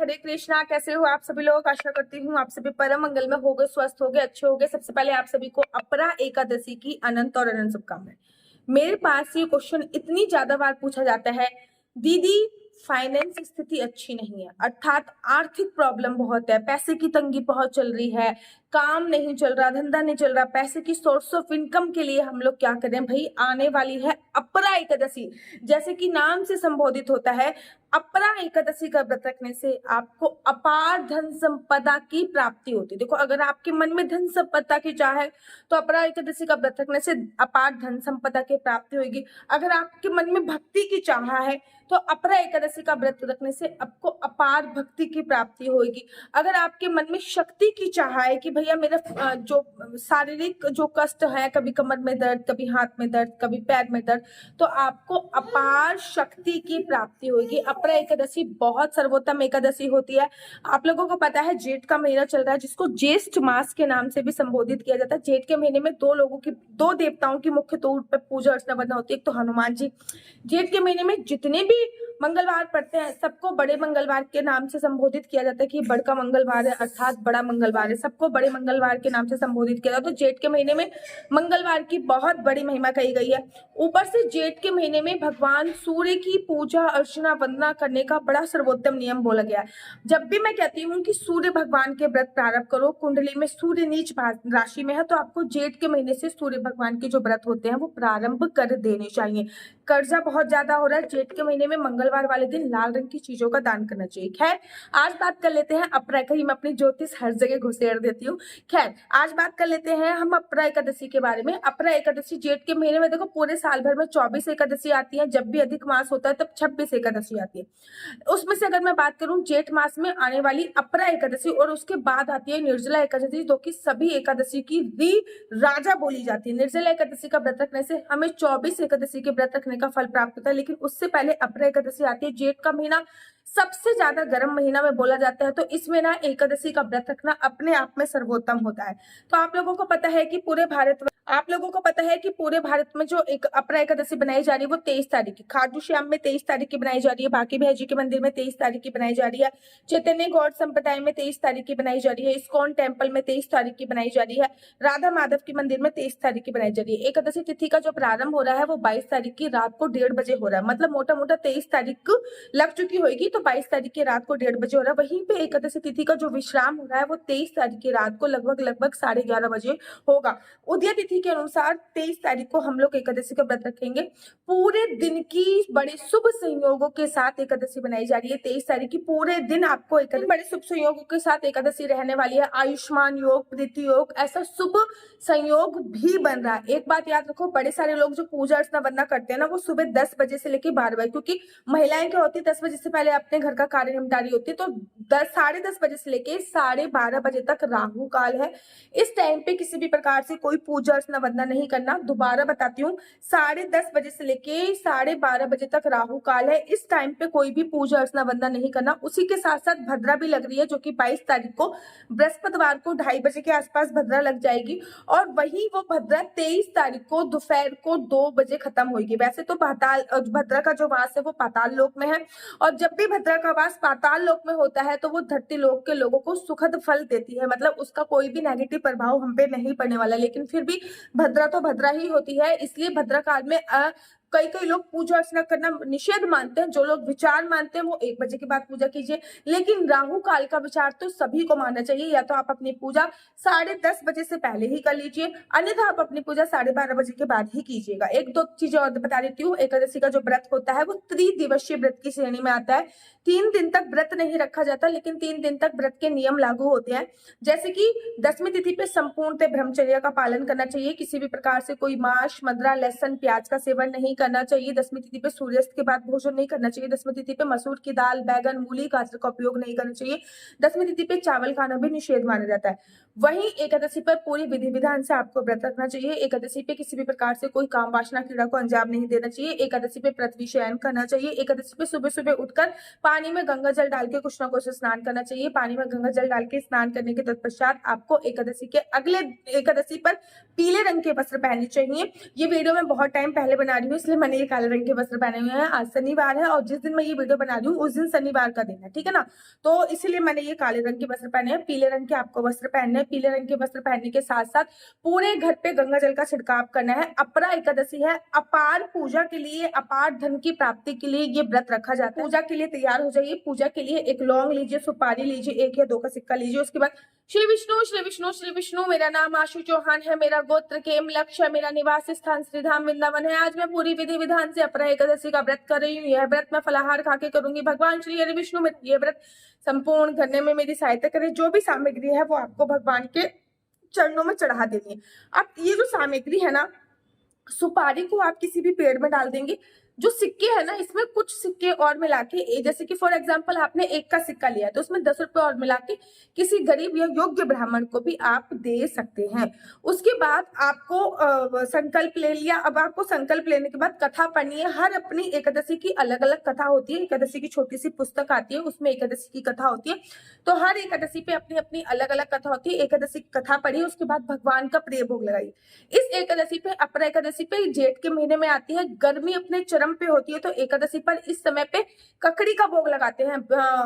हरे कृष्णा। कैसे हो आप सभी लोग? आशा करती हूँ आप सभी परम मंगल में हो गए, स्वस्थ हो गए, अच्छे हो गए। सबसे पहले आप सभी को अपरा एकादशी की अनंत और अनंत शुभकामनाएं। मेरे पास ये क्वेश्चन इतनी ज्यादा बार पूछा जाता है, दीदी फाइनेंस स्थिति अच्छी नहीं है, अर्थात आर्थिक प्रॉब्लम बहुत है, पैसे की तंगी बहुत चल रही है, काम नहीं चल रहा, धंधा नहीं चल रहा, पैसे की सोर्स ऑफ इनकम के लिए हम लोग क्या करें? भाई आने वाली है अपरा एकादशी, जैसे कि नाम से संबोधित होता है। अपरा एकादशी का व्रत रखने से आपको अपार धन संपदा की प्राप्ति होती है। देखो, अगर आपके मन में धन संपदा की चाह है तो अपरा एकादशी का व्रत रखने से अपार धन संपदा की प्राप्ति होगी। अगर आपके मन में भक्ति की चाह है तो अपरा एकादशी का व्रत रखने से आपको अपार भक्ति की प्राप्ति होगी। अगर आपके मन में शक्ति की चाह है कि भैया मेरा जो शारीरिक जो कष्ट है, कभी कमर में दर्द, कभी हाथ में दर्द, कभी पैर में दर्द, तो आपको अपार शक्ति की प्राप्ति होगी। अपरा एकादशी बहुत सर्वोत्तम एकादशी होती है। आप लोगों को पता है जेठ का महीना चल रहा है, जिसको ज्येष्ठ मास के नाम से भी संबोधित किया जाता है। जेठ के महीने में दो देवताओं की मुख्य तौर पर पूजा अर्चना बना होती है। एक तो हनुमान जी। जेठ के महीने में जितने भी मंगलवार पड़ते हैं सबको बड़े मंगलवार के नाम से संबोधित किया जाता है कि बड़का मंगलवार है, अर्थात बड़ा मंगलवार है। सबको बड़े मंगलवार के नाम से संबोधित किया जाता है। तो जेठ के महीने में मंगलवार की बहुत बड़ी महिमा कही गई है। ऊपर से जेठ के महीने में भगवान सूर्य की पूजा अर्चना वंदना करने का बड़ा सर्वोत्तम नियम बोला गया है। जब भी मैं कहती हूँ कि सूर्य भगवान के व्रत प्रारंभ करो, कुंडली में सूर्य नीच राशि में है, तो आपको जेठ के महीने से सूर्य भगवान के जो व्रत होते हैं वो प्रारंभ कर देने चाहिए। कर्जा बहुत ज्यादा हो रहा है, जेठ के महीने में मंगलवार वाले दिन लाल रंग की चीजों का दान करना चाहिए। खैर, आज बात कर लेते हैं अपरा की। मैं अपनी ज्योतिष हर जगह घुसेड़ देती हूँ। खैर, आज बात कर लेते हैं हम अपरा एकादशी के बारे में। अपरा एकादशी जेठ के महीने में, देखो पूरे साल भर में 24 एकादशी आती है। जब भी अधिक मास होता है तब 26 एकादशी आती है। उसमें से अगर मैं बात करूं जेठ मास में आने वाली अपरा एकादशी और उसके बाद आती है निर्जला एकादशी, जो कि सभी एकादशी की री राजा बोली जाती है। निर्जला एकादशी का व्रत रखने से हमें 24 एकादशी के व्रत रखने का फल प्राप्त होता है, लेकिन उससे पहले अपरा एकादशी आती है। जेठ का महीना सबसे ज्यादा गर्म महीना में बोला जाता है, तो इसमें ना एकादशी का व्रत रखना अपने आप में सर्वोत्तम होता है। तो आप लोगों को पता है कि पूरे भारत में जो एक अपरा एकादशी बनाई जा रही है वो 23 तारीख की, खाटू श्याम में 23 तारीख की बनाई जा रही है, बाकी भैजी के मंदिर में 23 तारीख की बनाई जा रही है, चैतन्य गौड़ संप्रदाय में 23 तारीख की बनाई जा रही है, इस्कॉन टेम्पल में 23 तारीख की बनाई जा रही है, राधा माधव के मंदिर में 23 तारीख की बनाई जा रही है। एकादशी तिथि का जो प्रारंभ हो रहा है वो 22 तारीख की रात को 1:30 बजे हो रहा है। मतलब मोटा मोटा 23 तारीख लग चुकी होगी, तो 22 तारीख की रात को 1:30 बजे हो रहा है। वहीं पे एकादशी तिथि का जो विश्राम हो रहा है वो 23 तारीख की रात को लगभग 11:30 बजे होगा। उदय तिथि के अनुसार 23 तारीख को हम लोग एकादशी का व्रत रखेंगे। पूरे दिन की बड़े शुभ संयोगों के साथ एकादशी बनाई जा रही है। 23 तारीख की पूरे दिन आपको बड़े शुभ संयोगों के साथ एकादशी रहने वाली है। आयुष्मान योग, प्रीति योग, ऐसा शुभ संयोग भी बन रहा है। एक बात याद रखो, बड़े सारे लोग जो पूजा अर्चना वंदना करते हैं ना, वो सुबह 10 बजे से लेकर 12 बजे, क्योंकि महिलाएं क्या होती है 10 बजे से पहले अपने घर का कार्य निपटा रही होती है, तो 10 साढ़े 10 बजे से लेके 12:30 बजे तक राहु काल है। इस टाइम पे किसी भी प्रकार से कोई पूजा अर्चना वंदना नहीं करना। दोबारा बताती हूँ, 10:30 बजे से लेके 12:30 बजे तक राहु काल है। इस टाइम पे कोई भी पूजा अर्चना वंदना नहीं करना। उसी के साथ साथ भद्रा भी लग रही है, जो कि 22 तारीख को बृहस्पतिवार को 2:30 बजे के आसपास भद्रा लग जाएगी, और वही वो भद्रा 23 तारीख को दोपहर को 2 बजे खत्म होगी। वैसे तो भद्रा का जो वास है वो पाताल लोक में है, और जब भी भद्रा का वास पाताल लोक में होता है तो वो धरती लोक के लोगों को सुखद फल देती है। मतलब उसका कोई भी नेगेटिव प्रभाव हम पे नहीं पड़ने वाला, लेकिन फिर भी भद्रा तो भद्रा ही होती है। इसलिए भद्रा काल में कई लोग पूजा अर्चना करना निषेध मानते हैं। जो लोग विचार मानते हैं वो 1 बजे के बाद पूजा कीजिए, लेकिन राहु काल का विचार तो सभी को मानना चाहिए। या तो आप अपनी पूजा 10:30 बजे से पहले ही कर लीजिए, अन्यथा आप अपनी पूजा 12:30 बजे के बाद ही कीजिएगा। 1-2 चीजें और बता देती हूँ। एकादशी का जो व्रत होता है वो त्रिदिवसीय व्रत की श्रेणी में आता है। 3 दिन तक व्रत नहीं रखा जाता, लेकिन 3 दिन तक व्रत के नियम लागू होते हैं। जैसे कि 10वीं तिथि पे संपूर्णतः ब्रह्मचर्य का पालन करना चाहिए। किसी भी प्रकार से कोई मांस, मदिरा, लहसुन, प्याज का सेवन नहीं करना चाहिए। 10वीं तिथि पे सूर्यास्त के बाद भोजन नहीं करना चाहिए। 10वीं तिथि पे मसूर की दाल, बैगन, मूली, गाजर का उपयोग नहीं करना चाहिए। 10वीं तिथि पे चावल खाना भी निषेध माना जाता है। वहीं एकादशी पर पूरी विधि विधान से आपको व्रत रखना चाहिए। एकादशी पे किसी भी प्रकार से कोई काम वासना क्रीड़ा को अंजाम नहीं देना चाहिए। एकादशी पे पृथ्वी शयन करना चाहिए। एकादशी पे सुबह सुबह उठकर पानी में गंगा जल डाल के कुछ ना कुछ स्नान करना चाहिए। पानी में गंगा जल डाल के स्नान करने के तत्पश्चात आपको एकादशी के अगले एकादशी पर पीले रंग के वस्त्र पहनने चाहिए। ये वीडियो मैं बहुत टाइम पहले बना रही हूँ, इसलिए मैंने ये काले रंग के वस्त्र पहने हुए हैं। आज शनिवार है और जिस दिन मैं ये वीडियो बना रही हूँ उस दिन शनिवार का दिन है, ठीक है ना। तो इसीलिए मैंने ये काले रंग के वस्त्र पहने हैं। पीले रंग के आपको वस्त्र पहनने हैं। पीले रंग के वस्त्र पहनने के साथ साथ पूरे घर पे गंगा जल का छिड़काव करना है। अपरा एकादशी है, अपार पूजा के लिए, अपार धन की प्राप्ति के लिए ये व्रत रखा जाता है। पूजा के लिए तैयार हो जाइए। पूजा के लिए एक लौंग लीजिए, सुपारी लीजिए, 1 या 2 का सिक्का लीजिए। उसके बाद श्री विष्णु, श्री विष्णु, श्री विष्णु। मेरा नाम आशु चौहान है, मेरा गोत्र केम लक्ष्य, मेरा निवास स्थान श्रीधाम वृंदावन है। आज मैं पूरी विधि विधान से अपरा एकादशी का व्रत कर रही हूँ। यह व्रत मैं फलाहार खा के करूंगी। भगवान श्री हरि विष्णु में ये व्रत संपूर्ण करने में मेरी सहायता करे। जो भी सामग्री है वो आपको भगवान के चरणों में चढ़ा देनी है। अब ये जो सामग्री है ना, सुपारी को आप किसी भी पेड़ में डाल देंगे। जो सिक्के है ना, इसमें कुछ सिक्के और मिला के, जैसे कि फॉर एग्जांपल आपने 1 का सिक्का लिया है तो उसमें 10 रुपए और मिला के किसी गरीब या योग्य ब्राह्मण को भी आप दे सकते हैं। उसके बाद आपको संकल्प ले लिया। अब आपको संकल्प लेने के बाद कथा पढ़नी है। हर अपनी एकादशी की अलग अलग कथा होती है। एकादशी की छोटी सी पुस्तक आती है, उसमें एकादशी की कथा होती है। तो हर एकादशी पे अपनी अपनी अलग अलग कथा होती है। एकादशी की कथा पढ़िए, उसके बाद भगवान का प्रिय भोग लगाइए। इस एकादशी पे, अपरा एकादशी पे, जेठ के महीने में आती है, गर्मी अपने चरम पे होती है, तो एकादशी पर इस समय पे ककड़ी का भोग लगाते हैं।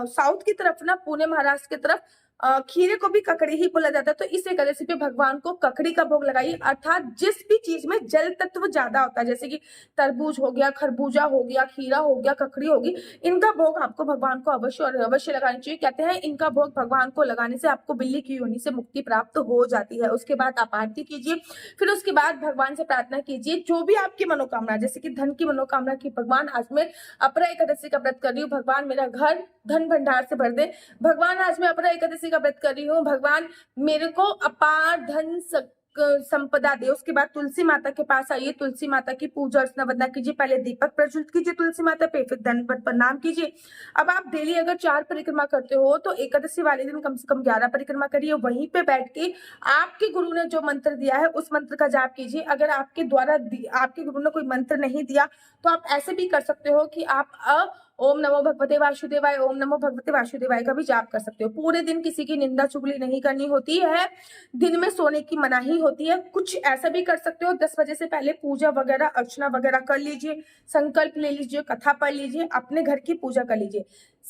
साउथ की तरफ ना, पुणे महाराष्ट्र की तरफ खीरे को भी ककड़ी ही बोला जाता है। तो इस एकादशी पे भगवान को ककड़ी का भोग लगाइए। अर्थात जिस भी चीज में जल तत्व ज्यादा होता है, जैसे कि तरबूज हो गया, खरबूजा हो गया, खीरा हो गया, ककड़ी होगी, इनका भोग आपको भगवान को अवश्य और अवश्य लगाना चाहिए। कहते हैं इनका भोग भगवान को लगाने से आपको बिल्ली की योनि से मुक्ति प्राप्त हो जाती है। उसके बाद आप आरती कीजिए। फिर उसके बाद भगवान से प्रार्थना कीजिए, जो भी आपकी मनोकामना, जैसे कि धन की मनोकामना की, भगवान आज मैं अपरा एकादशी का व्रत कर रही हूँ, भगवान मेरा घर धन भंडार से भर दे। भगवान आज मैं अपरा एकादशी का व्रत कर रही हूँ, भगवान मेरे को अपार धन संपदा दे। उसके बाद तुलसी माता के पास आइए। तुलसी माता की पूजा अर्चना वंदना कीजिए। पहले दीपक प्रज्वलित कीजिए तुलसी माता पे, फिर दंडवत प्रणाम कीजिए। अब आप डेली अगर 4 परिक्रमा करते हो तो एकादशी वाले दिन कम से कम 11 परिक्रमा करिए। वहीं पे बैठ के आपके गुरु ने जो मंत्र दिया है उस मंत्र का जाप कीजिए। अगर आपके द्वारा आपके गुरु ने कोई मंत्र नहीं दिया तो आप ऐसे भी कर सकते हो कि आप ओम नमो भगवते वासुदेवाय, ओम नमो भगवते वासुदेवाय का भी जाप कर सकते हो। पूरे दिन किसी की निंदा चुगली नहीं करनी होती है। दिन में सोने की मनाही होती है। कुछ ऐसा भी कर सकते हो, 10 बजे से पहले पूजा वगैरह अर्चना वगैरह कर लीजिए, संकल्प ले लीजिए, कथा पढ़ लीजिए, अपने घर की पूजा कर लीजिए।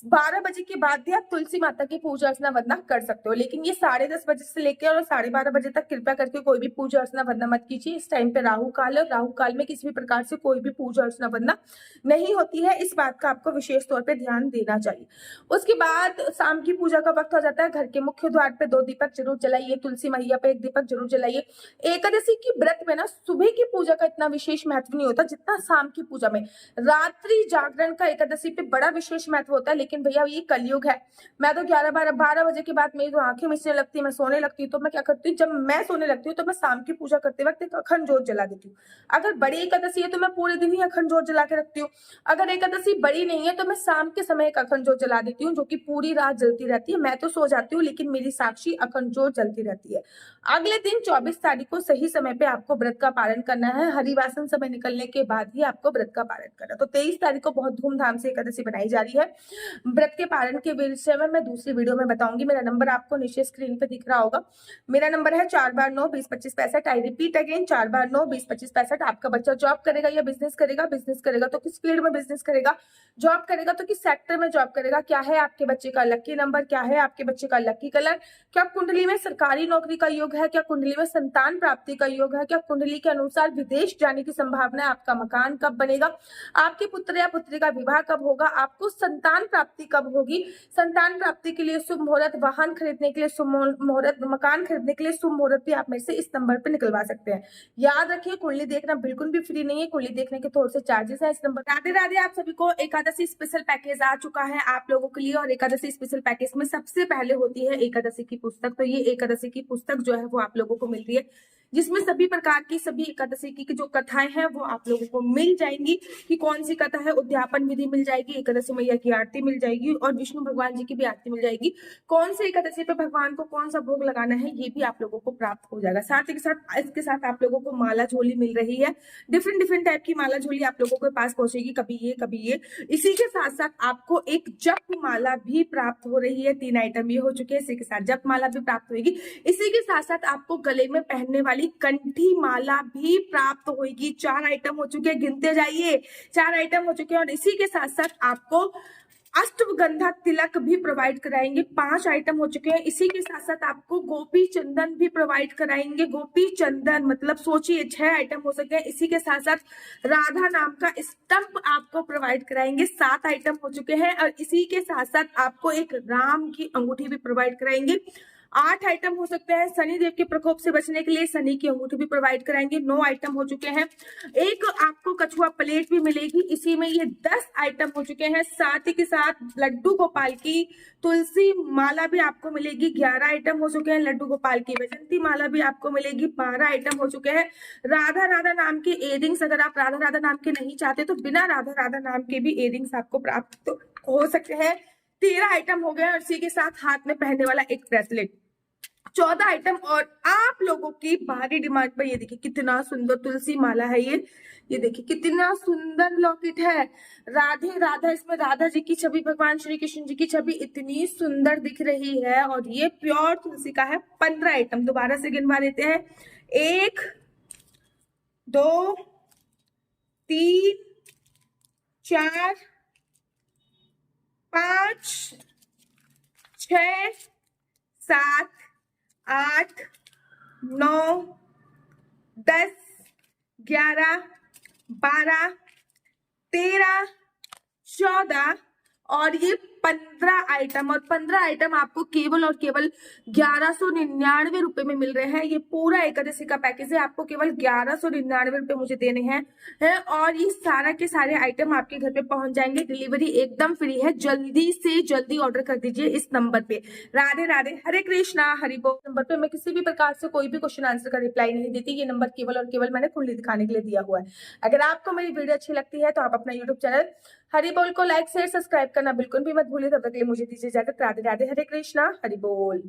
12 बजे के बाद भी आप तुलसी माता की पूजा अर्चना वंदना कर सकते हो, लेकिन ये 10:30 बजे से लेकर और 12:30 बजे तक कृपया करके कोई भी पूजा अर्चना वंदना मत कीजिए। इस टाइम पे राहु काल है, राहु काल में किसी भी प्रकार से कोई भी पूजा अर्चना वंदना नहीं होती है। इस बात का आपको विशेष तौर पे ध्यान देना चाहिए। उसके बाद शाम की पूजा का वक्त हो जाता है। घर के मुख्य द्वार पे 2 दीपक जरूर जलाइए। तुलसी मैया पे 1 दीपक जरूर जलाइए। एकादशी की व्रत में ना सुबह की पूजा का इतना विशेष महत्व नहीं होता जितना शाम की पूजा में। रात्रि जागरण का एकादशी पे बड़ा विशेष महत्व होता है, लेकिन भैया ये कलयुग है। मैं तो 11-12 बजे के बाद मेरी तो आंखें मिचने लगती है, मैं सोने लगती हूँ। तो मैं क्या करती हूँ, जब मैं सोने लगती हूँ तो मैं शाम की पूजा करते वक्त एक अखंड जोत जला देती हूँ। अगर बड़ी एकादशी है तो मैं पूरे दिन ही अखंड जोत जला के रखती हूँ। अगर एकादशी बड़ी नहीं है तो मैं शाम के समय एक अखंड जोत जला देती हूँ, जो कि पूरी रात जलती रहती है। मैं तो सो जाती हूँ लेकिन मेरी साक्षी अखंड जोत जलती रहती है। अगले दिन 24 तारीख को सही समय पे आपको व्रत का पालन करना है। हरिवासन समय निकलने के बाद ही आपको व्रत का पालन करना है। तो 23 तारीख को बहुत धूमधाम से एकादशी बनाई जा रही है। व्रत के पालन के विषय में मैं दूसरी वीडियो में बताऊंगी। मेरा नंबर आपको नीचे स्क्रीन पे दिख रहा होगा। मेरा नंबर है 4/9-20-25-65। I repeat again, 4/9-20-25-65। आपका बच्चा जॉब करेगा या बिजनेस करेगा? बिजनेस करेगा तो किस फील्ड में बिजनेस करेगा? जॉब करेगा तो किस सेक्टर में जॉब करेगा? क्या है आपके बच्चे का लकी नंबर? क्या है आपके बच्चे का लकी कलर? क्या कुंडली में सरकारी नौकरी का योग है? क्या कुंडली में संतान प्राप्ति का योग है? क्या कुंडली के अनुसार विदेश जाने की संभावना है? आपका मकान कब बनेगा? आपके पुत्र या पुत्री का विवाह कब होगा? आपको संतान प्राप्ति कब होगी? संतान प्राप्ति के लिए शुभ मुहूर्त, वाहन खरीदने के लिए शुभ मुहूर्त, मकान खरीदने के लिए शुभ मुहूर्त भी आप मेरे से इस नंबर पे निकलवा सकते हैं। याद रखिए, कुंडली देखना बिल्कुल भी फ्री नहीं है। कुंडली देखने के थोड़े से चार्जेस है इस नंबर। राधे राधे आप सभी को। एकादशी स्पेशल पैकेज आ चुका है आप लोगों के लिए, और एकादशी स्पेशल पैकेज में सबसे पहले होती है एकादशी की पुस्तक। तो ये एकादशी की पुस्तक जो है वो आप लोगों को मिल रही है, जिसमें सभी प्रकार की सभी एकादशी की जो कथाएं हैं वो आप लोगों को मिल जाएंगी। कि कौन सी कथा है, उद्यापन विधि मिल जाएगी, एकादशी मैया की आरती मिल जाएगी और विष्णु भगवान जी की भी आरती मिल जाएगी। कौन से एकादशी पे भगवान को कौन सा भोग लगाना है ये भी आप लोगों को प्राप्त हो जाएगा। साथ ही के साथ इसके साथ आप लोगों को माला झोली मिल रही है। डिफरेंट टाइप की माला झोली आप लोगों के पास पहुंचेगी, कभी ये कभी ये। इसी के साथ साथ आपको एक जप माला भी प्राप्त हो रही है। 3 आइटम ये हो चुके हैं। इसी के साथ जप माला भी प्राप्त होगी। इसी के साथ साथ आपको गले में पहनने वाली वाली कंठी माला भी प्राप्त होगी। 4 आइटम हो चुके हैं, गिनते जाइए, 4 आइटम हो चुके हैं। और इसी के साथ साथ आपको अष्टगंधा तिलक भी प्रोवाइड कराएंगे। 5 आइटम हो चुके हैं। इसी के साथ साथ आपको गोपी चंदन भी प्रोवाइड कराएंगे। गोपी चंदन मतलब सोचिए 6 आइटम हो सकते हैं। इसी के साथ साथ राधा नाम का स्टंप आपको प्रोवाइड कराएंगे। 7 आइटम हो चुके हैं। और इसी के साथ साथ आपको एक राम की अंगूठी भी प्रोवाइड कराएंगे। 8 आइटम हो सकते हैं। शनि देव के प्रकोप से बचने के लिए शनि की अंगूठी भी प्रोवाइड कराएंगे। 9 आइटम हो चुके हैं। एक आपको कछुआ प्लेट भी मिलेगी। इसी में ये 10 आइटम हो चुके हैं। साथ ही के साथ लड्डू गोपाल की तुलसी माला भी आपको मिलेगी। 11 आइटम हो चुके हैं। लड्डू गोपाल की वैजंती माला भी आपको मिलेगी। 12 आइटम हो चुके हैं। राधा राधा नाम के इयररिंग्स, अगर आप राधा राधा नाम के नहीं चाहते तो बिना राधा राधा नाम के भी इयररिंग्स आपको प्राप्त हो सकते हैं। 13 आइटम हो गए। और इसी के साथ हाथ में पहनने वाला एक ब्रेसलेट। 14 आइटम। और आप लोगों की भारी डिमांड पर ये देखिए कितना सुंदर तुलसी माला है। ये देखिए कितना सुंदर लॉकेट है। राधे राधा, इसमें राधा जी की छवि, भगवान श्री कृष्ण जी की छवि इतनी सुंदर दिख रही है। और ये प्योर तुलसी का है। 15 आइटम दोबारा से गिनवा देते हैं। 1 2 3 4 5 6 7 8 9 10 11 12 13 14 और ये 15 आइटम। और 15 आइटम आपको केवल और केवल 1199 रुपए में मिल रहे हैं। ये पूरा एकादशी का पैकेज है। आपको केवल 1199 रुपए मुझे देने हैं और ये सारा के सारे आइटम आपके घर पे पहुंच जाएंगे। डिलीवरी एकदम फ्री है। जल्दी से जल्दी ऑर्डर कर दीजिए इस नंबर पे। राधे राधे, हरे कृष्णा, हरि बोल। नंबर पे मैं किसी भी प्रकार से कोई भी क्वेश्चन आंसर का रिप्लाई नहीं देती। ये नंबर केवल और केवल मैंने कुंडली दिखाने के लिए दिया हुआ है। अगर आपको मेरी वीडियो अच्छी लगती है तो आप अपना यूट्यूब चैनल हरि बोल को लाइक शेयर सब्सक्राइब करना बिल्कुल भी मत भूलिए। तब तक के लिए मुझे दीजिए इजाजत। राधे राधे, हरे कृष्णा, हरि बोल।